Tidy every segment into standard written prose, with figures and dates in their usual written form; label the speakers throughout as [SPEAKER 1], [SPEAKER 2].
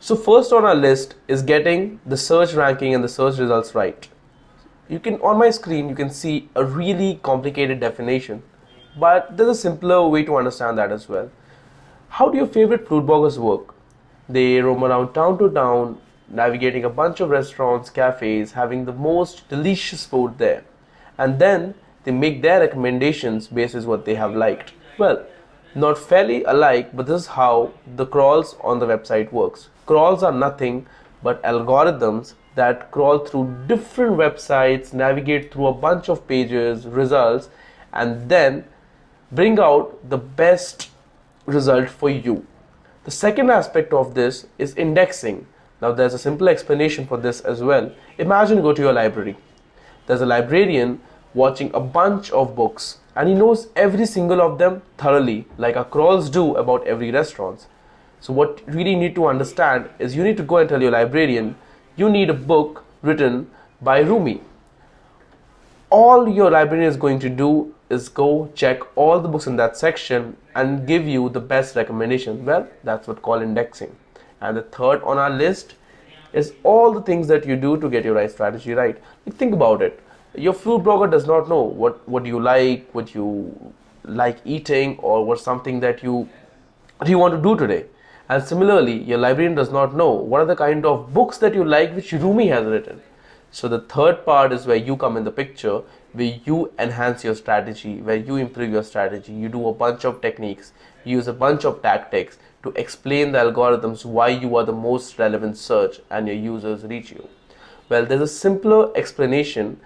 [SPEAKER 1] So first on our list is getting the search ranking and the search results right. You can, on my screen, you can see a really complicated definition, but there's a simpler way to understand that as well. How do your favorite food bloggers work? They roam around town to town, navigating a bunch of restaurants, cafes, having the most delicious food there. And then they make their recommendations based on what they have liked. Well, not fairly alike, but this is how the crawls on the website works. Crawls are nothing but algorithms that crawl through different websites, navigate through a bunch of pages, results, and then bring out the best result for you. The second aspect of this is indexing. Now there's a simple explanation for this as well. Imagine you go to your library. There's a librarian watching a bunch of books and he knows every single of them thoroughly, like our crawls do about every restaurant. So what you really need to understand is you need to go and tell your librarian you need a book written by Rumi. All your librarian is going to do is go check all the books in that section and give you the best recommendation. Well, that's what called indexing. And the third on our list is all the things that you do to get your right strategy right. Think about it. Your food blogger does not know what you like, what you like eating, or what something that you want to do today. And similarly, your librarian does not know what are the kind of books that you like which Rumi has written. So the third part is where you come in the picture, where you enhance your strategy, where you improve your strategy. You do a bunch of techniques, you use a bunch of tactics to explain the algorithms why you are the most relevant search and your users reach you. Well, there's a simpler explanation,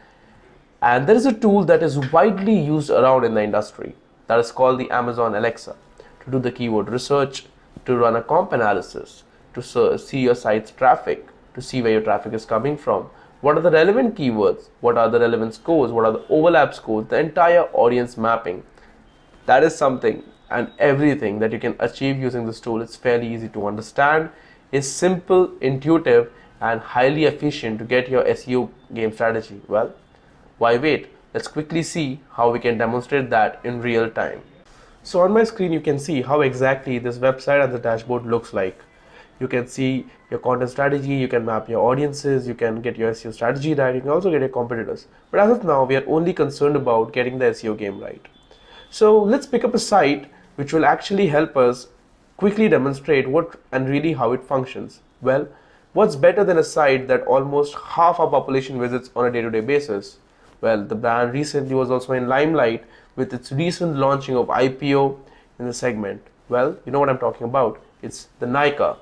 [SPEAKER 1] and there is a tool that is widely used around in the industry that is called the Amazon Alexa to do the keyword research, to run a comp analysis, to see your site's traffic, to see where your traffic is coming from. What are the relevant keywords? What are the relevant scores? What are the overlap scores? The entire audience mapping. That is something and everything that you can achieve using this tool. It's fairly easy to understand, is simple, intuitive, and highly efficient to get your SEO game strategy. Well, why wait? Let's quickly see how we can demonstrate that in real time. So on my screen, you can see how exactly this website and the dashboard looks like. You can see your content strategy, you can map your audiences, you can get your SEO strategy right, you can also get your competitors. But as of now, we are only concerned about getting the SEO game right. So let's pick up a site which will actually help us quickly demonstrate what and really how it functions. Well, what's better than a site that almost half our population visits on a day-to-day basis? Well, the brand recently was also in limelight with its recent launching of IPO in the segment. Well, you know what I'm talking about. It's the Nykaa,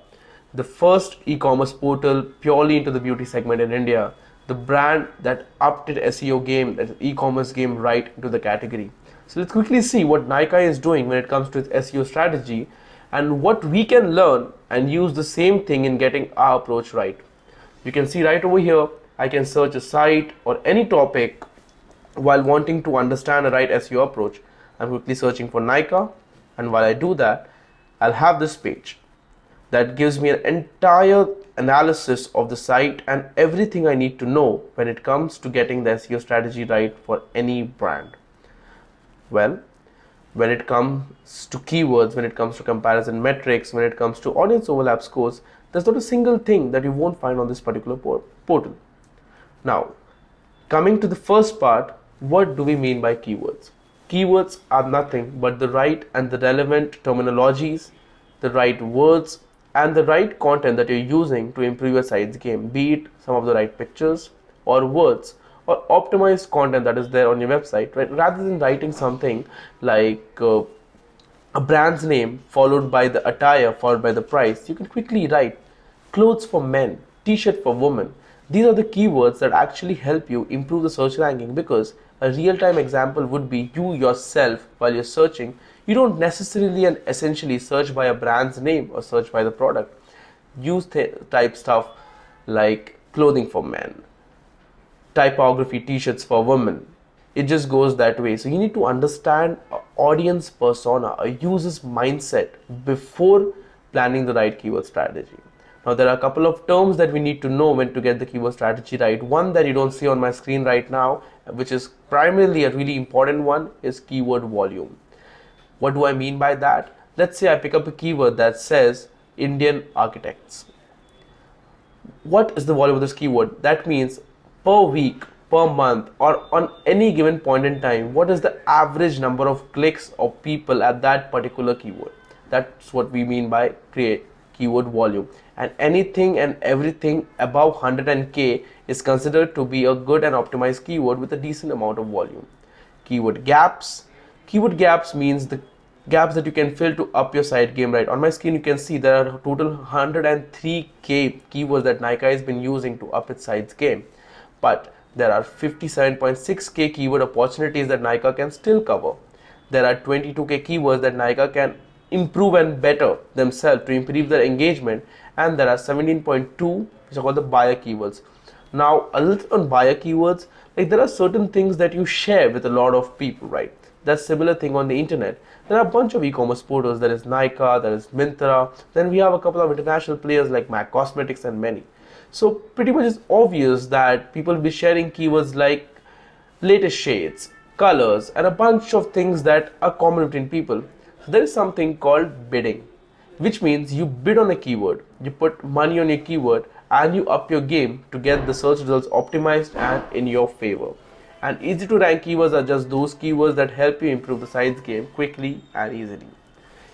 [SPEAKER 1] the first e-commerce portal purely into the beauty segment in India, the brand that upped its SEO game, that e-commerce game right into the category. So let's quickly see what Nykaa is doing when it comes to its SEO strategy and what we can learn and use the same thing in getting our approach right. You can see right over here, I can search a site or any topic while wanting to understand a right SEO approach. I'm quickly searching for Nykaa, and while I do that, I'll have this page that gives me an entire analysis of the site and everything I need to know when it comes to getting the SEO strategy right for any brand. Well, when it comes to keywords, when it comes to comparison metrics, when it comes to audience overlap scores, there's not a single thing that you won't find on this particular portal. Now, coming to the first part, what do we mean by keywords? Keywords are nothing but the right and the relevant terminologies, the right words, and the right content that you're using to improve your site's game, be it some of the right pictures or words or optimized content that is there on your website, right? Rather than writing something like a brand's name followed by the attire followed by the price, you can quickly write clothes for men, t-shirt for women. These are the keywords that actually help you improve the search ranking, because a real-time example would be you yourself while you're searching. You don't necessarily and essentially search by a brand's name or search by the product. Use type stuff like clothing for men, typography, t-shirts for women. It just goes that way. So you need to understand an audience persona, a user's mindset before planning the right keyword strategy. Now there are a couple of terms that we need to know when to get the keyword strategy right. One that you don't see on my screen right now, which is primarily a really important one, is keyword volume. What do I mean by that? Let's say I pick up a keyword that says Indian architects. What is the volume of this keyword? That means per week, per month, or on any given point in time, what is the average number of clicks of people at that particular keyword? That's what we mean by create keyword volume. And anything and everything above 100k is considered to be a good and optimized keyword with a decent amount of volume. Keyword gaps. Keyword gaps means the gaps that you can fill to up your site game. Right on my screen you can see there are total 103k keywords that Nika has been using to up its site's game, but there are 57.6k keyword opportunities that Nika can still cover. There are 22k keywords that Nika can improve and better themselves to improve their engagement, and there are 17.2 which are called the buyer keywords. Now a little on buyer keywords, like there are certain things that you share with a lot of people, right? That's similar thing on the internet. There are a bunch of e-commerce portals. There is Nykaa, there is Myntra. Then we have a couple of international players like MAC Cosmetics and many. So pretty much it's obvious that people will be sharing keywords like latest shades, colors, and a bunch of things that are common between people. So there is something called bidding, which means you bid on a keyword, you put money on your keyword, and you up your game to get the search results optimized and in your favor. And easy to rank keywords are just those keywords that help you improve the site's game quickly and easily.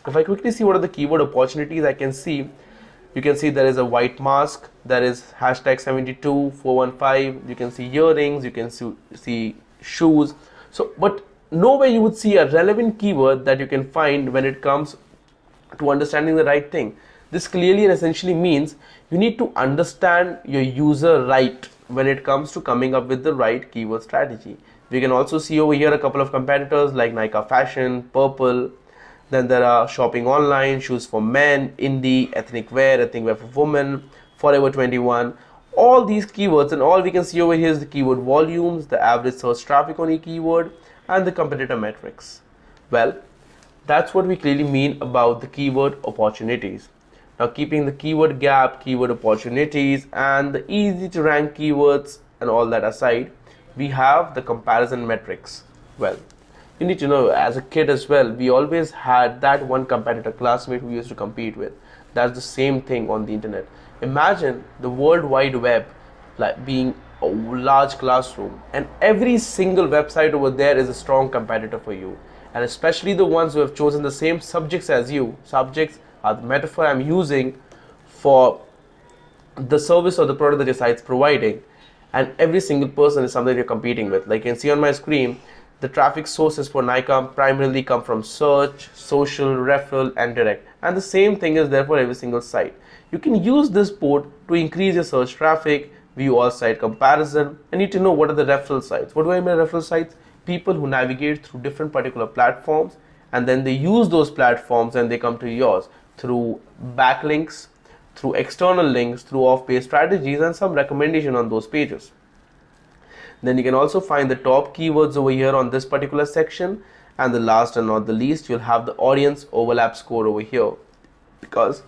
[SPEAKER 1] If I quickly see what are the keyword opportunities, you can see there is a white mask, there is hashtag 72415, you can see earrings, you can see shoes. So, but nowhere you would see a relevant keyword that you can find when it comes to understanding the right thing. This clearly and essentially means you need to understand your user right when it comes to coming up with the right keyword strategy. We can also see over here a couple of competitors like Nika Fashion, Purple. Then there are shopping online, shoes for men, indie, ethnic wear for women, Forever 21. All these keywords, and all we can see over here is the keyword volumes, the average search traffic on each keyword, and the competitor metrics. Well, that's what we clearly mean about the keyword opportunities. Now, keeping the keyword gap, keyword opportunities, and the easy to rank keywords and all that aside, we have the comparison metrics. Well, you need to know, as a kid as well, we always had that one competitor classmate we used to compete with. That's the same thing on the internet. Imagine the World Wide Web like being a large classroom, and every single website over there is a strong competitor for you. And especially the ones who have chosen the same subjects as you. Subjects are the metaphor I'm using for the service or the product that your site's providing, and every single person is something you're competing with. Like you can see on my screen, the traffic sources for Nika primarily come from search, social, referral, and direct, and the same thing is there for every single site. You can use this port to increase your search traffic, view all site comparison, and need to know what are the referral sites. What do I mean by referral sites? People who navigate through different particular platforms, and then they use those platforms and they come to yours through backlinks, through external links, through off-page strategies, and some recommendation on those pages. Then you can also find the top keywords over here on this particular section, and the last and not the least, you'll have the audience overlap score over here, because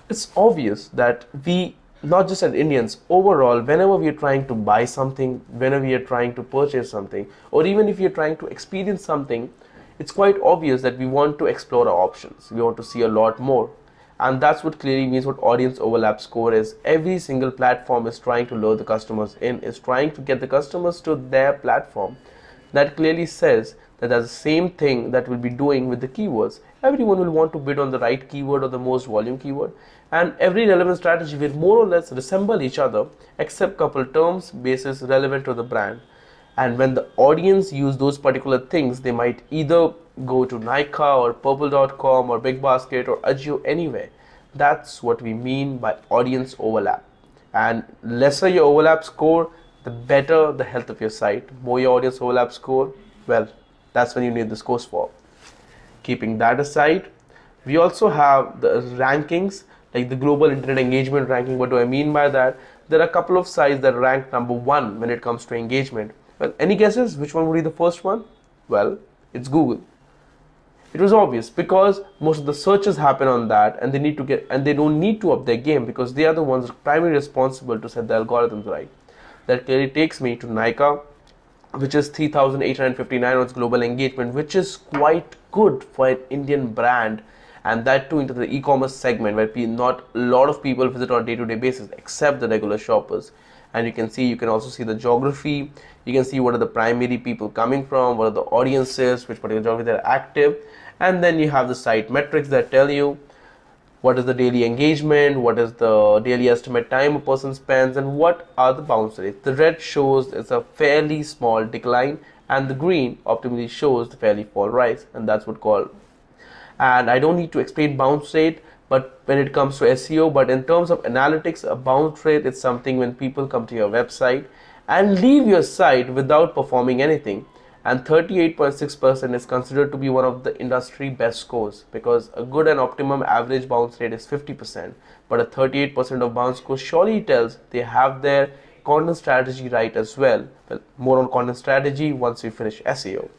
[SPEAKER 1] it's obvious that we, not just as Indians, overall, whenever we are trying to buy something, whenever we are trying to purchase something, or even if you're trying to experience something, it's quite obvious that we want to explore our options. We want to see a lot more. And that's what clearly means what audience overlap score is. Every single platform is trying to lure the customers in, is trying to get the customers to their platform. That clearly says that that's the same thing that we'll be doing with the keywords. Everyone will want to bid on the right keyword or the most volume keyword, and every relevant strategy will more or less resemble each other except couple terms basis relevant to the brand. And when the audience use those particular things, they might either go to Nykaa or purple.com or Big Basket or Ajio anywhere. That's what we mean by audience overlap. And lesser your overlap score, the better the health of your site. More your audience overlap score, well, that's when you need this course for. Keeping that aside, we also have the rankings, like the global internet engagement ranking. What do I mean by that? There are a couple of sites that rank number 1 when it comes to engagement. Well, any guesses which one would be the first one? Well, it's Google. It was obvious because most of the searches happen on that, and they don't need to up their game because they are the ones primarily responsible to set the algorithms right. That clearly takes me to Nykaa, which is 3,859 on its global engagement, which is quite good for an Indian brand, and that too into the e-commerce segment where not a lot of people visit on a day-to-day basis except the regular shoppers. And you can also see the geography. You can see what are the primary people coming from, what are the audiences, which particular geography they're active, and then you have the site metrics that tell you what is the daily engagement, what is the daily estimate time a person spends, and what are the bounce rates. The red shows it's a fairly small decline, and the green optimally shows the fairly fall rise, and that's what called. And I don't need to explain bounce rate, but when it comes to SEO, but in terms of analytics, a bounce rate is something when people come to your website and leave your site without performing anything. And 38.6% is considered to be one of the industry best scores, because a good and optimum average bounce rate is 50%, but a 38% of bounce score surely tells they have their content strategy right as well. Well, more on content strategy once we finish SEO.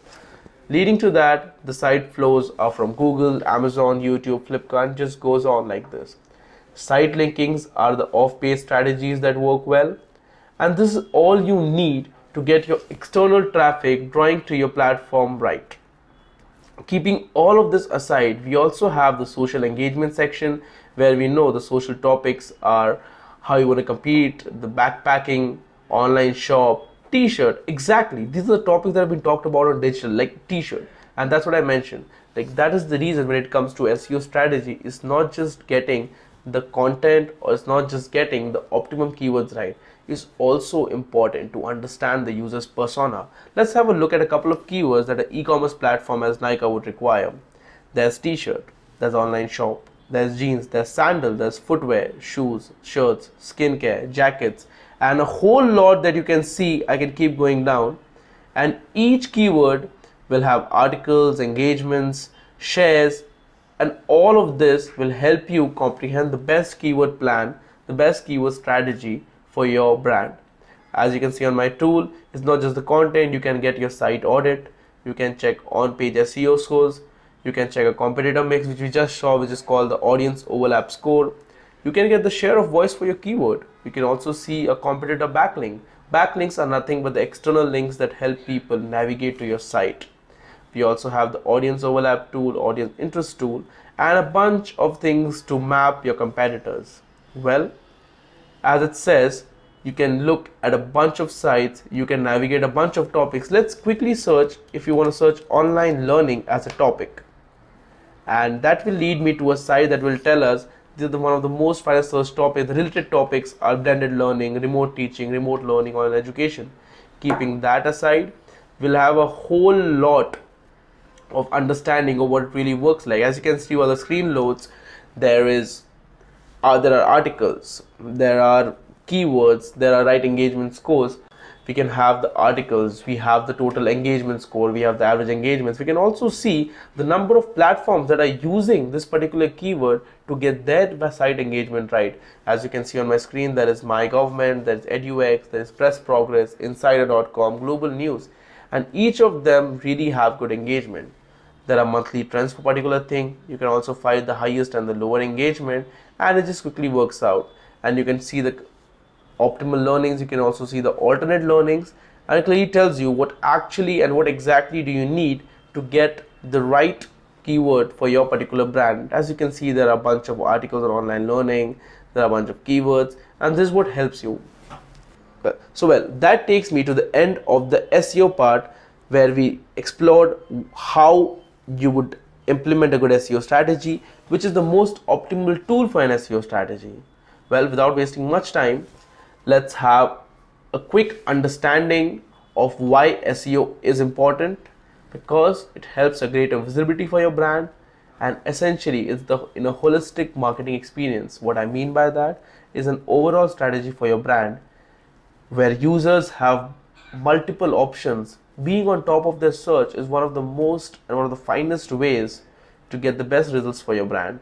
[SPEAKER 1] Leading to that, the site flows are from Google, Amazon, YouTube, Flipkart, just goes on like this. Site linkings are the off-page strategies that work well, and this is all you need to get your external traffic drawing to your platform right. Keeping all of this aside, we also have the social engagement section where we know the social topics are how you want to compete, the backpacking, online shop, t-shirt. Exactly, these are the topics that have been talked about on digital, like t-shirt, and that's what I mentioned. Like, that is the reason when it comes to SEO strategy, it's not just getting the content, or it's not just getting the optimum keywords right. It's also important to understand the user's persona. Let's have a look at a couple of keywords that an e-commerce platform as Nika would require. There's t-shirt, there's online shop, there's jeans, there's sandal, there's footwear, shoes, shirts, skincare, jackets, and a whole lot that you can see. I can keep going down, and each keyword will have articles, engagements, shares, and all of this will help you comprehend the best keyword plan, the best keyword strategy for your brand. As you can see on my tool, it's not just the content. You can get your site audit, you can check on-page SEO scores, you can check a competitor mix, which we just saw, which is called the audience overlap score. You can get the share of voice for your keyword. You can also see a competitor backlink. Backlinks are nothing but the external links that help people navigate to your site. We also have the audience overlap tool, audience interest tool, and a bunch of things to map your competitors. Well, as it says, you can look at a bunch of sites, you can navigate a bunch of topics. Let's quickly search if you want to search online learning as a topic. And that will lead me to a site that will tell us one of the most final search topics. The related topics are blended learning, remote teaching, remote learning, online education. Keeping that aside, we'll have a whole lot of understanding of what it really works like. As you can see while the screen loads, there are articles, there are keywords, there are right engagement scores. We can have the articles, we have the total engagement score, we have the average engagements. We can also see the number of platforms that are using this particular keyword to get their site engagement right. As you can see on my screen, there is My Government, there is EduX, there is Press Progress, Insider.com, Global News, and each of them really have good engagement. There are monthly trends for particular thing. You can also find the highest and the lower engagement, and it just quickly works out. And you can see the optimal learnings, you can also see the alternate learnings, and it clearly tells you what actually and what exactly do you need to get the right keyword for your particular brand. As you can see, there are a bunch of articles on online learning, there are a bunch of keywords, and this is what helps you. So that takes me to the end of the SEO part, where we explored how you would implement a good SEO strategy, which is the most optimal tool for an SEO strategy. Well, without wasting much time, let's have a quick understanding of why SEO is important. Because it helps a greater visibility for your brand, and essentially it's in a holistic marketing experience. What I mean by that is an overall strategy for your brand where users have multiple options. Being on top of their search is one of the most and one of the finest ways to get the best results for your brand.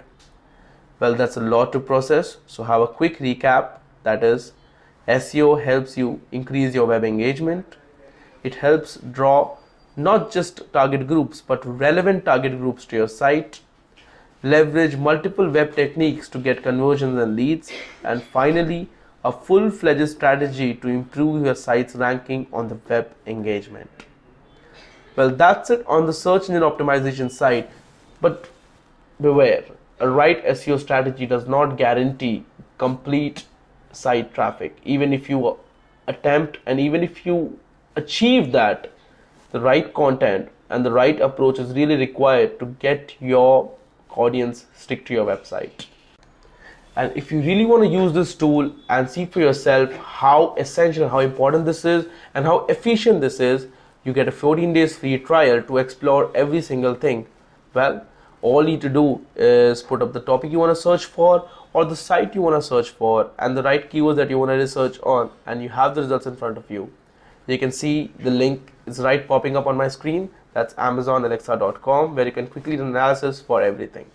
[SPEAKER 1] Well, that's a lot to process, so have a quick recap. That is, SEO helps you increase your web engagement. It helps draw not just target groups but relevant target groups to your site. Leverage multiple web techniques to get conversions and leads. And finally, a full-fledged strategy to improve your site's ranking on the web engagement. Well, that's it on the search engine optimization side. But beware, a right SEO strategy does not guarantee complete site traffic. Even if you attempt and even if you achieve that, the right content and the right approach is really required to get your audience stick to your website. And if you really want to use this tool and see for yourself how essential, how important this is, and how efficient this is, you get a 14 days free trial to explore every single thing. Well, all you need to do is put up the topic you want to search for or the site you want to search for and the right keywords that you want to research on, and you have the results in front of you. You can see the link is right popping up on my screen. That's amazonalexa.com, where you can quickly do analysis for everything.